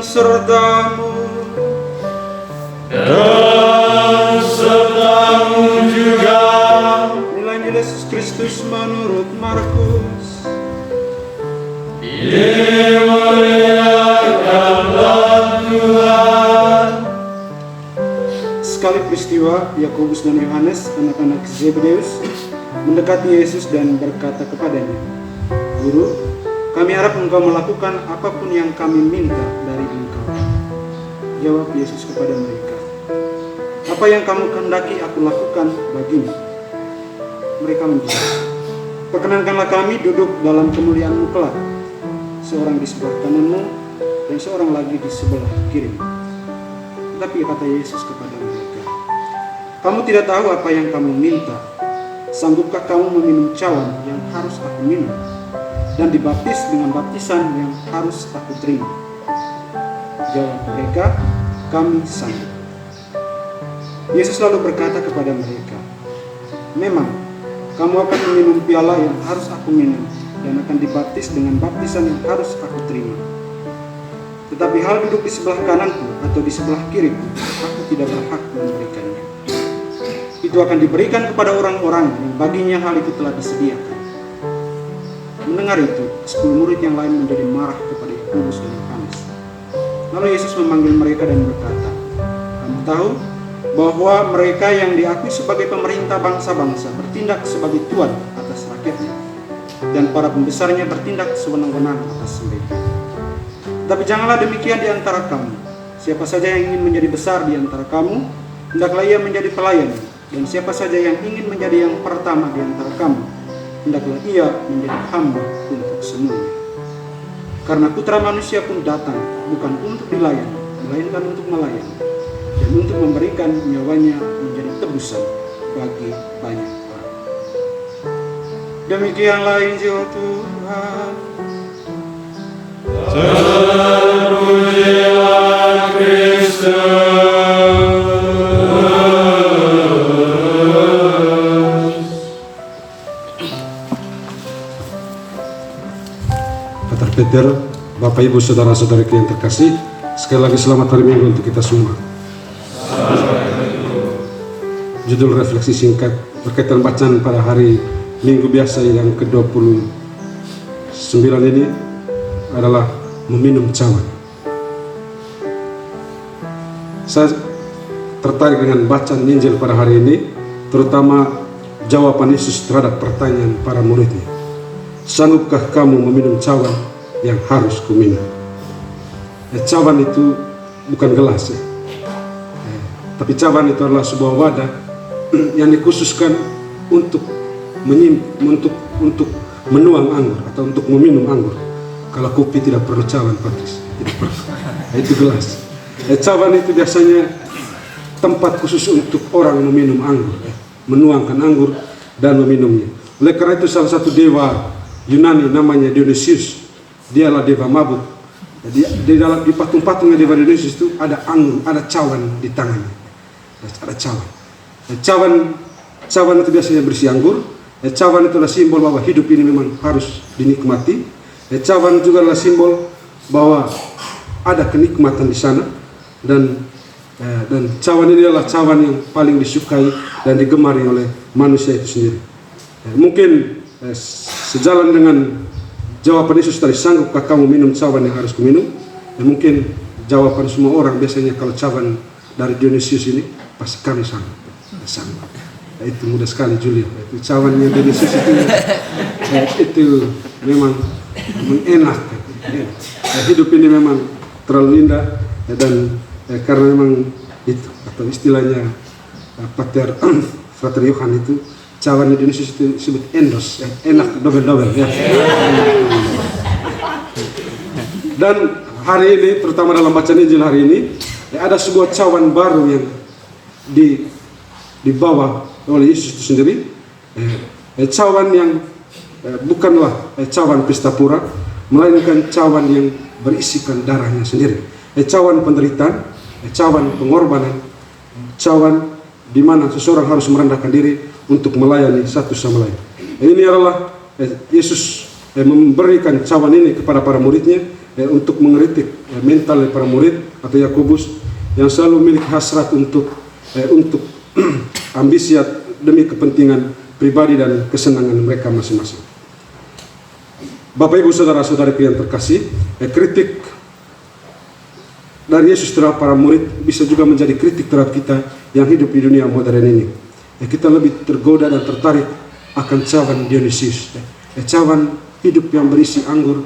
sertamu dan sertamu juga. Inilah Injil Yesus Kristus menurut Markus. Dimuliakanlah Tuhan. Sekali peristiwa, Yakobus dan Yohanes, anak-anak Zebedeus, mendekati Yesus dan berkata kepadanya, "Guru, kami harap engkau melakukan apapun yang kami minta dari engkau." Jawab Yesus kepada mereka, "Apa yang kamu kehendaki aku lakukan bagimu?" Mereka menjawab, "Perkenankanlah kami duduk dalam kemuliaan-Mu kelak, seorang di sebelah kananmu dan seorang lagi di sebelah kirimu." Tapi kata Yesus kepada mereka, "Kamu tidak tahu apa yang kamu minta. Sanggupkah kamu meminum cawan yang harus aku minum, dan dibaptis dengan baptisan yang harus aku terima?" Jawab mereka, "Kami sanggup." Yesus lalu berkata kepada mereka, "Memang, kamu akan meminum piala yang harus aku minum, dan akan dibaptis dengan baptisan yang harus aku terima. Tetapi hal duduk di sebelah kananku atau di sebelah kiriku, aku tidak berhak memberikannya. Itu akan diberikan kepada orang-orang yang baginya hal itu telah disediakan." Mendengar itu, 10 murid yang lain menjadi marah kepada Yakobus dan Yohanes. Lalu Yesus memanggil mereka dan berkata, "Kamu tahu bahwa mereka yang diakui sebagai pemerintah bangsa-bangsa bertindak sebagai tuan atas rakyatnya, dan para pembesarnya bertindak sewenang-wenang atas mereka. Tapi janganlah demikian di antara kamu. Siapa saja yang ingin menjadi besar di antara kamu, hendaklah ia menjadi pelayan. Dan siapa saja yang ingin menjadi yang pertama di antara kamu, hendaklah ia menjadi hamba untuk semuanya. Karena Putra Manusia pun datang bukan untuk dilayani, melainkan untuk melayani, dan untuk memberikan nyawanya menjadi tebusan bagi banyak orang." Demikianlah Injil Tuhan. Terpujilah Kristus. Pater Peter, Bapak Ibu Saudara-saudari yang terkasih, sekali lagi selamat hari Minggu untuk kita semua. Judul refleksi singkat berkaitan bacaan pada hari Minggu biasa yang ke-29 ini adalah meminum cawan. Saya tertarik dengan bacaan Injil pada hari ini, terutama jawaban Yesus terhadap pertanyaan para muridnya. "Sanggupkah kamu meminum cawan yang harus kuminum?" Cawan itu bukan gelas ya. Tapi cawan itu adalah sebuah wadah yang dikhususkan untuk menuang anggur atau untuk meminum anggur. Kalau kopi tidak perlu cawan, Patris, tidak perlu. Itu gelas. Cawan itu biasanya tempat khusus untuk orang meminum anggur, menuangkan anggur dan meminumnya. Oleh karena itu salah satu dewa Yunani namanya Dionysius, dialah dewa mabuk. Di patung-patungnya dewa Dionysius itu ada anggur, ada cawan di tangannya. Ada cawan. Cawan itu biasanya berisi anggur. Cawan itu adalah simbol bahwa hidup ini memang harus dinikmati. Cawan juga adalah simbol bahwa ada kenikmatan di sana, dan cawan ini adalah cawan yang paling disukai dan digemari oleh manusia itu sendiri. Mungkin sejalan dengan jawaban Yesus tadi, "Sanggupkah kamu minum cawan yang harus kuminum?" Mungkin jawaban semua orang biasanya kalau cawan dari Dionysius ini, pasti kami sanggup. Itu mudah sekali, Julia. Itu cawannya Dionysius itu memang mengenakan. Hidup ini memang terlalu indah, dan karena memang itu, atau istilahnya Frater Johan itu, cawan Dionysius itu disebut endos, enak double ya. Dan hari ini, terutama dalam bacaan Injil hari ini, ada sebuah cawan baru yang dibawa oleh Yesus itu sendiri. Cawan yang bukanlah cawan pesta pura, melainkan cawan yang berisikan darahnya sendiri. Cawan penderitaan, cawan pengorbanan, cawan di mana seseorang harus merendahkan diri untuk melayani satu sama lain. Ini adalah Yesus memberikan cawan ini kepada para muridnya, untuk mengkritik mental para murid atau Yakobus yang selalu memiliki hasrat untuk ambisi demi kepentingan pribadi dan kesenangan mereka masing-masing. Bapak Ibu saudara-saudari yang terkasih, kritik dari Yesus terhadap para murid bisa juga menjadi kritik terhadap kita yang hidup di dunia modern ini. Kita lebih tergoda dan tertarik akan cawan Dionysius, cawan hidup yang berisi anggur,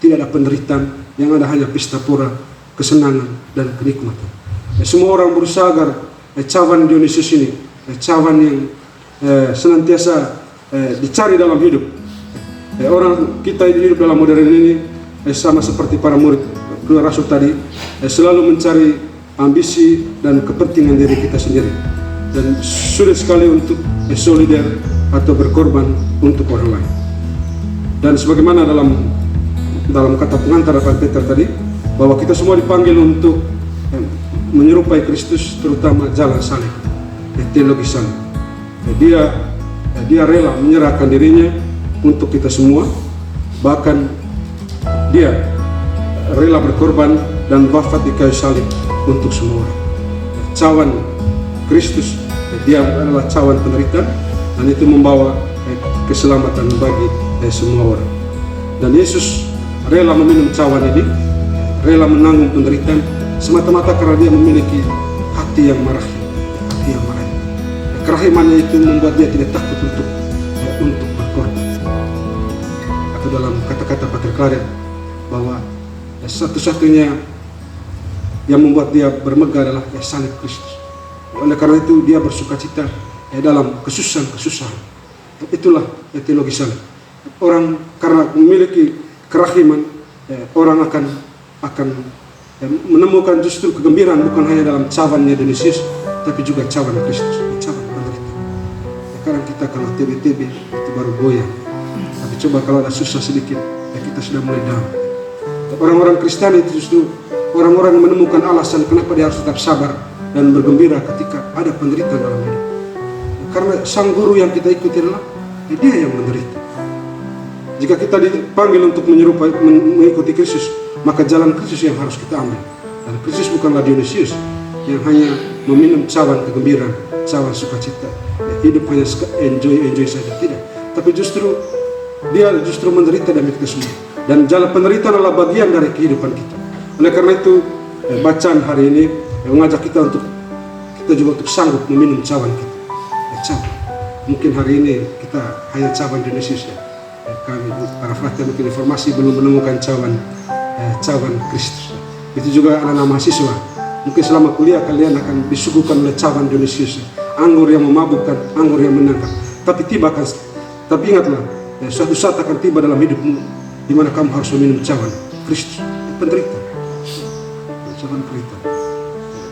tidak ada penderitaan, yang ada hanya pesta pora, kesenangan dan kenikmatan. Semua orang berusaha agar cawan Dionysius ini, cawan yang senantiasa dicari dalam hidup. Orang kita hidup dalam modern ini sama seperti para murid kedua rasul tadi, selalu mencari ambisi dan kepentingan diri kita sendiri, dan sulit sekali untuk solider atau berkorban untuk orang lain. Dan sebagaimana dalam kata pengantar Pak Peter tadi, bahwa kita semua dipanggil untuk menyerupai Kristus, terutama jalan salib, teologi salib. Dia rela menyerahkan dirinya untuk kita semua, bahkan dia rela berkorban dan wafat di kayu salib untuk semua orang. Cawan Kristus, dia adalah cawan penderitaan, dan itu membawa keselamatan bagi semua orang. Dan Yesus rela meminum cawan ini, rela menanggung penderitaan semata-mata karena dia memiliki hati yang marah, hati yang marah. Kerahimannya itu membuat dia tidak takut untuk berkorban. Atau dalam kata-kata Pater Claret, bahwa satu-satunya yang membuat dia bermegah adalah salib Kristus. Oleh karena itu dia bersukacita dalam kesusahan-kesusahan. Itulah teologi salib. Orang karena memiliki kerahiman, orang akan menemukan justru kegembiraan bukan hanya dalam cawannya Dionysius, tapi juga cawan Kristus, cawan penderitaan. Sekarang kita kalau TB itu baru goyang, tapi coba kalau ada susah sedikit, kita sudah mulai down. Orang-orang Kristen itu justru orang-orang yang menemukan alasan kenapa dia harus tetap sabar dan bergembira ketika ada penderitaan dalam hidup. Karena sang guru yang kita ikuti adalah dia yang menderita. Jika kita dipanggil untuk mengikuti Kristus, maka jalan Kristus yang harus kita ambil. Dan Kristus bukanlah Dionysius yang hanya meminum cawan kegembiraan, cawan sukacita, hidup hanya enjoy saja, tidak. Tapi dia justru menderita demi kita semua. Dan jalan penderitaan adalah bagian dari kehidupan kita. Oleh karena itu, bacaan hari ini mengajak kita juga untuk sanggup meminum cawan kita. Cawan. Mungkin hari ini kita hanya cawan Dionysius ya. Kami para frater mungkin informasi belum menemukan cawan Kristus. Itu juga anak-anak mahasiswa. Mungkin selama kuliah kalian akan disuguhkan oleh cawan Dionysius, anggur yang memabukkan, anggur yang menangkap. Tapi ingatlah, suatu saat akan tiba dalam hidupmu di mana kamu harus meminum cawan Kristus, penderitaan, cawan penderitaan.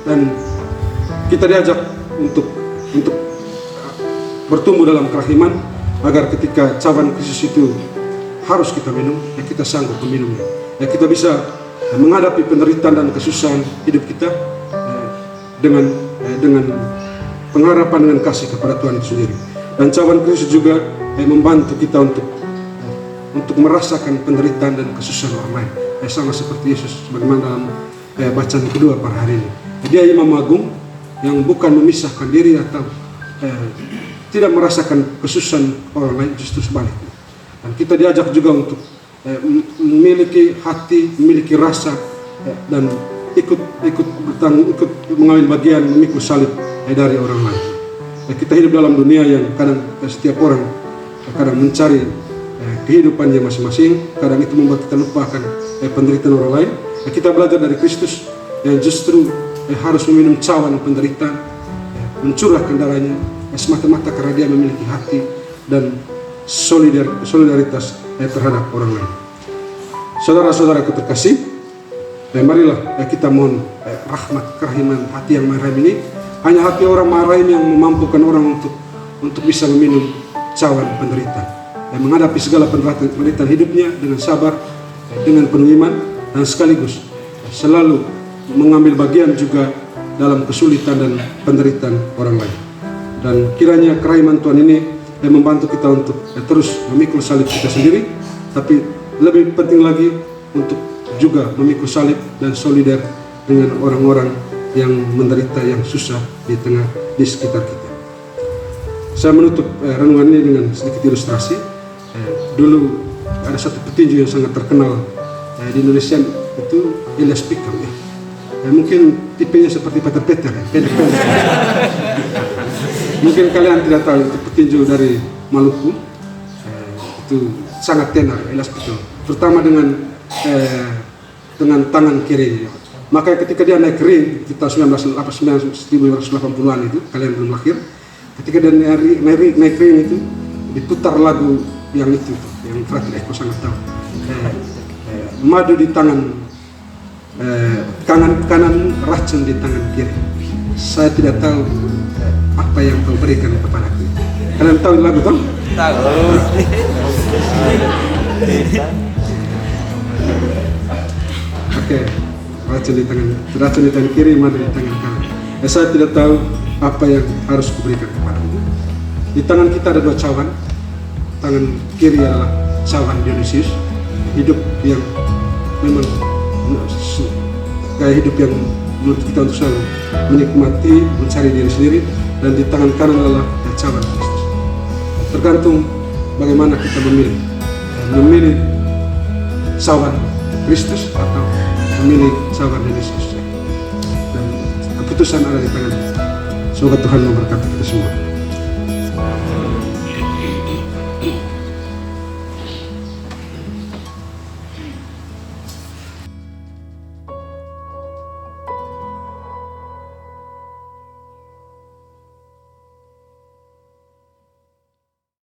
Dan kita diajak untuk bertumbuh dalam kerahiman, agar ketika cawan Kristus itu harus kita minum, kita sanggup meminumnya. Kita bisa menghadapi penderitaan dan kesusahan hidup kita dengan pengharapan, dengan kasih kepada Tuhan itu sendiri. Dan cawan Kristus juga membantu kita untuk merasakan penderitaan dan kesusahan orang lain. Sama seperti Yesus, sebagaimana dalam bacaan kedua pada hari ini. Dia Imam Agung yang bukan memisahkan diri atau tidak merasakan kesusahan orang lain, justru sebaliknya. Dan kita diajak juga untuk memiliki hati, memiliki rasa, dan ikut mengambil bagian memikul salib dari orang lain. Kita hidup dalam dunia yang kadang setiap orang kadang mencari kehidupannya masing-masing, kadang itu membuat kita lupakan penderitaan orang lain. Kita belajar dari Kristus yang justru harus meminum cawan penderitaan, mencurahkan darahnya semata-mata karena dia memiliki hati dan solidaritas terhadap orang lain. Saudara-saudaraku terkasih, marilah kita mohon rahmat kerahiman hati yang marahim ini. Hanya hati orang marahim yang memampukan orang untuk bisa meminum cawan penderitaan, dan menghadapi segala penderitaan hidupnya dengan sabar, dengan penuh iman, dan sekaligus selalu mengambil bagian juga dalam kesulitan dan penderitaan orang lain. Dan kiranya kerahiman Tuhan ini membantu kita untuk terus memikul salib kita sendiri, tapi lebih penting lagi untuk juga memikul salib dan solidar dengan orang-orang yang menderita, yang susah di sekitar kita. Saya menutup renungan ini dengan sedikit ilustrasi. Dulu ada satu petinju yang sangat terkenal di Indonesia, itu Elias Pikal ya. Mungkin tipenya seperti Peter ya, pendek-pendek. Mungkin kalian tidak tahu, itu petinju dari Maluku. Itu sangat tenar Elias Pikal, terutama dengan tangan kiri. Maka ketika dia naik ring di tahun 1980-an itu, kalian belum lahir, ketika dia naik ring itu diputar lagu yang itu yang Frater Eko sangat tahu, madu di tangan kanan, racun di tangan kiri. Saya tidak tahu apa yang kau berikan kepadaku. Kalian tahu lagu toh? Tahu. Oke, racun di tangan kiri, madu di tangan kanan. Saya tidak tahu apa yang harus kuberikan kepadamu. Di tangan kita ada dua cawan. Tangan kiri adalah cawan Dionysius, hidup yang memang gaya hidup yang menurut kita untuk selalu menikmati, mencari diri sendiri. Dan di tangan kanan adalah cawan Kristus. Tergantung bagaimana kita memilih cawan Kristus atau memilih cawan Dionysius. Dan keputusan ada di tangan. Semoga Tuhan memberkati kita semua.